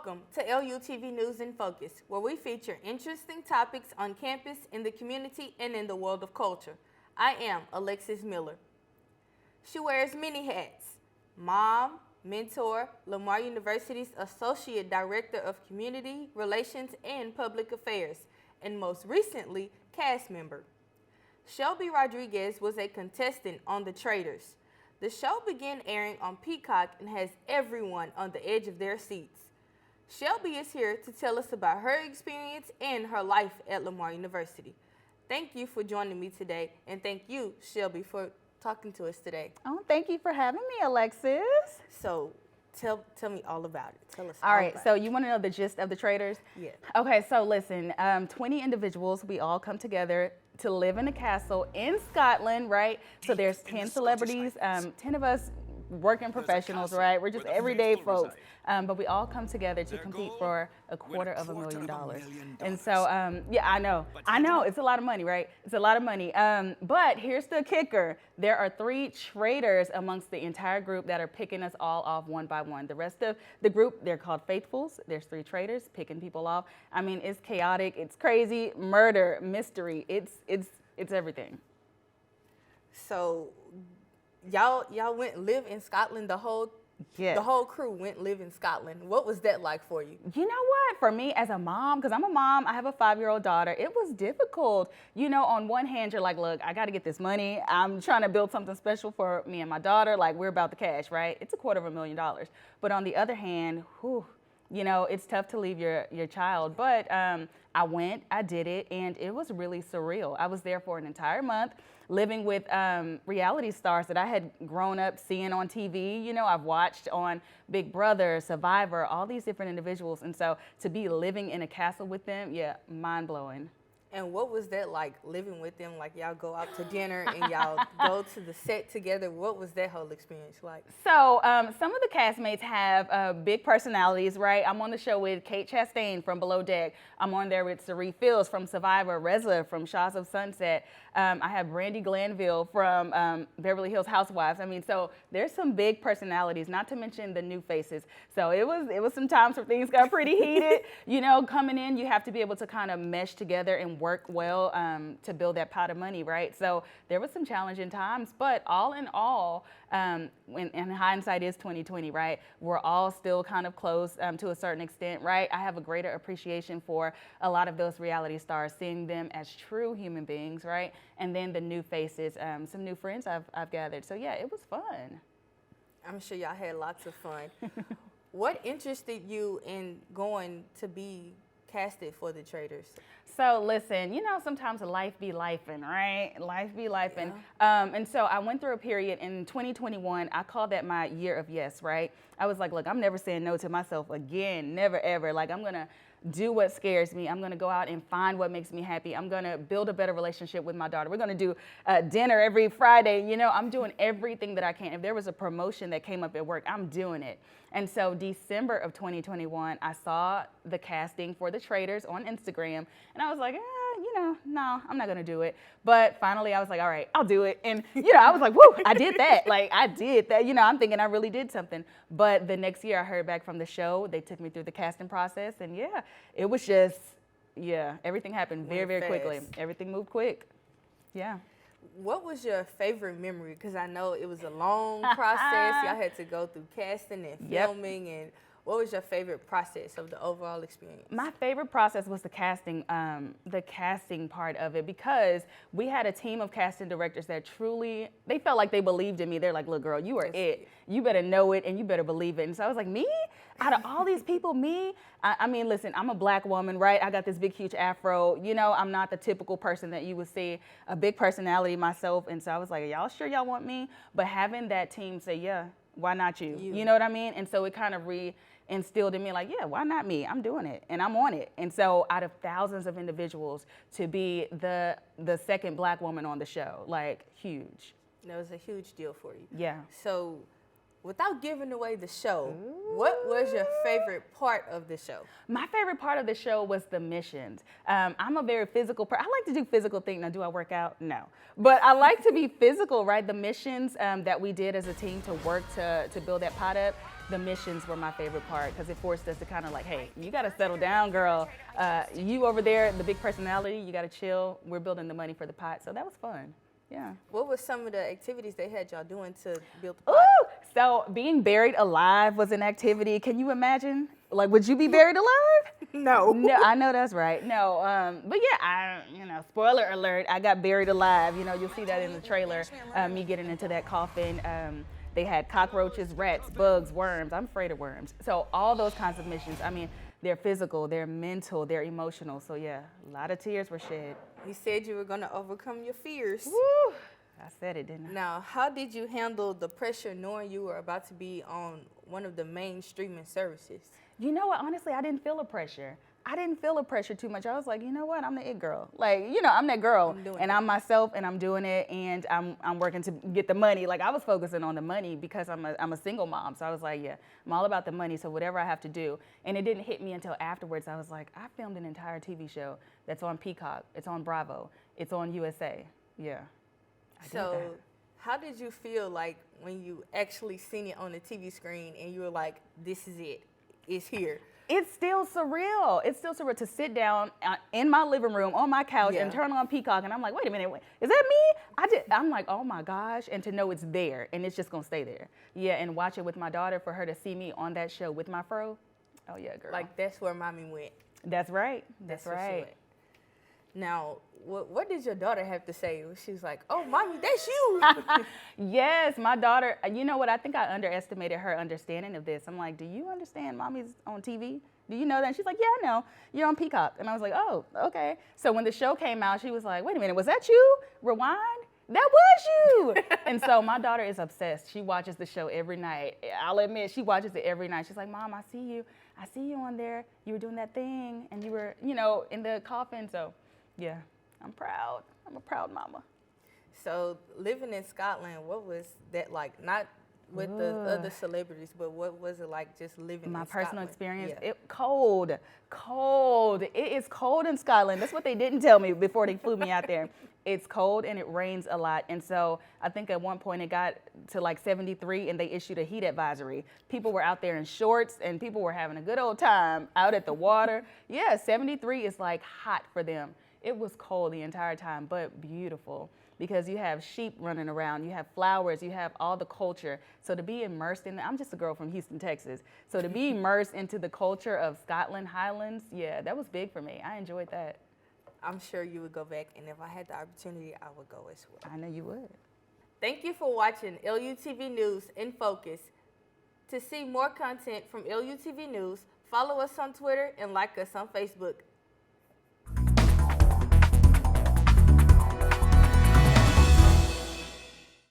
Welcome to LUTV News in Focus, where we feature interesting topics on campus, in the community, and in the world of culture. I am Alexis Miller. She wears many hats: mom, mentor, Lamar University's Associate Director of Community Relations and Public Affairs, and most recently, cast member. Shelbe Rodriguez was a contestant on The Traitors. The show began airing on Peacock and has everyone on the edge of their seats. Shelbe is here to tell us about her experience and her life at Lamar University. Thank you for joining me today, and thank you, Shelbe, for talking to us today. Oh, thank you for having me, Alexis. So tell me all about it. Tell us all right, so you want to know the gist of The Traitors? Yeah. Okay, so listen, 20 individuals, we all come together to live in a castle in Scotland, right? So there's 10 celebrities, 10 of us working professionals, right? We're just everyday folks. But we all come together to compete for $250,000. And so, yeah, I know, it's a lot of money, right? It's a lot of money. But here's the kicker. There are 3 traitors amongst the entire group that are picking us all off one by one. The rest of the group, they're called faithfuls. There's 3 traitors picking people off. I mean, it's chaotic, it's crazy, murder, mystery, it's everything. So y'all went and live in Scotland, the whole crew went and live in Scotland. What was that like for you? You know what? For me as a mom, because I'm a mom, I have a 5-year-old daughter, it was difficult. You know, on one hand, you're like, look, I got to get this money. I'm trying to build something special for me and my daughter. Like, we're about the cash, right? It's $250,000. But on the other hand, you know, it's tough to leave your child. But I went, I did it, and it was really surreal. I was there for an entire month, living with reality stars that I had grown up seeing on TV. You know, I've watched on Big Brother, Survivor, all these different individuals. And so to be living in a castle with them, yeah, mind-blowing. And what was that like, living with them? Like, y'all go out to dinner and y'all go to the set together. What was that whole experience like? So some of the castmates have big personalities, right? I'm on the show with Kate Chastain from Below Deck. I'm on there with Cerie Fields from Survivor, Reza from Shaws of Sunset. I have Brandy Glanville from Beverly Hills Housewives. I mean, so there's some big personalities, not to mention the new faces. So it was some times where things got pretty heated. You know, coming in, you have to be able to kind of mesh together and work well to build that pot of money, right? So there was some challenging times, but all in all, and hindsight is 2020, right? We're all still kind of close to a certain extent, right? I have a greater appreciation for a lot of those reality stars, seeing them as true human beings, right? And then the new faces, some new friends I've gathered. So yeah, it was fun. I'm sure y'all had lots of fun. What interested you in going to be casted for The Traitors? So listen, you know, sometimes life be lifing, right? Life be lifing. Yeah. And so I went through a period in 2021, I called that my year of yes, right? I was like, look, I'm never saying no to myself again, never ever. Like, I'm gonna do what scares me. I'm gonna go out and find what makes me happy. I'm gonna build a better relationship with my daughter. We're gonna do dinner every Friday. You know, I'm doing everything that I can. If there was a promotion that came up at work, I'm doing it. And so December of 2021, I saw the casting for The Traitors on Instagram, and I was like, you know, no, I'm not gonna do it. But finally, I was like, all right, I'll do it. And, you know, I was like, woo, I did that. Like, I did that. You know, I'm thinking I really did something. But the next year, I heard back from the show. They took me through the casting process, and yeah, it was just, yeah, everything happened very, very quickly. Everything moved quick. Yeah. What was your favorite memory? Because I know it was a long process. Y'all had to go through casting and filming. Yep. And what was your favorite process of the overall experience? My favorite process was the casting part of it, because we had a team of casting directors that truly, they felt like they believed in me. They're like, look, girl, you are it. You better know it and you better believe it. And so I was like, me? Out of all these people, me? I mean, listen, I'm a black woman, right? I got this big, huge afro. You know, I'm not the typical person that you would see, a big personality myself. And so I was like, are y'all sure y'all want me? But having that team say, yeah, why not you? You know what I mean? And so it kind of instilled in me, like, yeah, why not me? I'm doing it and I'm on it. And so out of thousands of individuals, to be the second black woman on the show, like, huge. That was a huge deal for you. Yeah. So without giving away the show, what was your favorite part of the show? My favorite part of the show was the missions. I'm a very physical person. I like to do physical things. Now, do I work out? No. But I like to be physical, right? The missions that we did as a team to work to build that pot up, the missions were my favorite part because it forced us to kind of like, hey, you got to settle down, girl. You over there, the big personality, you got to chill. We're building the money for the pot. So that was fun. Yeah. What were some of the activities they had y'all doing to build the pot? Ooh! So being buried alive was an activity. Can you imagine? Like, would you be buried alive? No. No, I know that's right. No, but yeah, spoiler alert, I got buried alive. You'll see that in the trailer, me getting into that coffin. They had cockroaches, rats, bugs, worms. I'm afraid of worms. So all those kinds of missions, they're physical, they're mental, they're emotional. So yeah, a lot of tears were shed. You said you were going to overcome your fears. Woo! I said it, didn't I? Now, how did you handle the pressure knowing you were about to be on one of the main streaming services? You know what? Honestly, I didn't feel the pressure. I didn't feel the pressure too much. I was like, you know what? I'm the it girl. Like, I'm that girl. I'm myself and I'm doing it and I'm working to get the money. Like, I was focusing on the money because I'm a single mom. So I was like, yeah, I'm all about the money. So whatever I have to do. And it didn't hit me until afterwards. I was like, I filmed an entire TV show that's on Peacock. It's on Bravo. It's on USA. Yeah. So how did you feel like when you actually seen it on the TV screen and you were like, this is it, it's here? It's still surreal. It's still surreal to sit down in my living room on my couch and turn on Peacock and I'm like, wait a minute, is that me? I'm like, oh my gosh, and to know it's there and it's just gonna stay there. Yeah, and watch it with my daughter for her to see me on that show with my fro. Oh yeah, girl. Like that's where mommy went. That's right. That's right. Now, what did your daughter have to say? She was like, oh, mommy, that's you. Yes, my daughter, you know what? I think I underestimated her understanding of this. I'm like, do you understand mommy's on TV? Do you know that? And she's like, yeah, I know. You're on Peacock. And I was like, oh, okay. So when the show came out, she was like, wait a minute, was that you? Rewind? That was you. And so my daughter is obsessed. She watches the show every night. I'll admit, she watches it every night. She's like, Mom, I see you. I see you on there. You were doing that thing and you were, in the coffin. So yeah, I'm proud. I'm a proud mama. So living in Scotland, what was that like? Not with the other celebrities, but what was it like just living in Scotland? My personal experience, cold. It is cold in Scotland. That's what they didn't tell me before they flew me out there. It's cold and it rains a lot. And so I think at one point it got to like 73 and they issued a heat advisory. People were out there in shorts and people were having a good old time out at the water. Yeah, 73 is like hot for them. It was cold the entire time, but beautiful because you have sheep running around, you have flowers, you have all the culture. So to be immersed in, I'm just a girl from Houston, Texas. So to be immersed into the culture of Scotland, Highlands, yeah, that was big for me. I enjoyed that. I'm sure you would go back, and if I had the opportunity, I would go as well. I know you would. Thank you for watching LUTV News in Focus. To see more content from LUTV News, follow us on Twitter and like us on Facebook.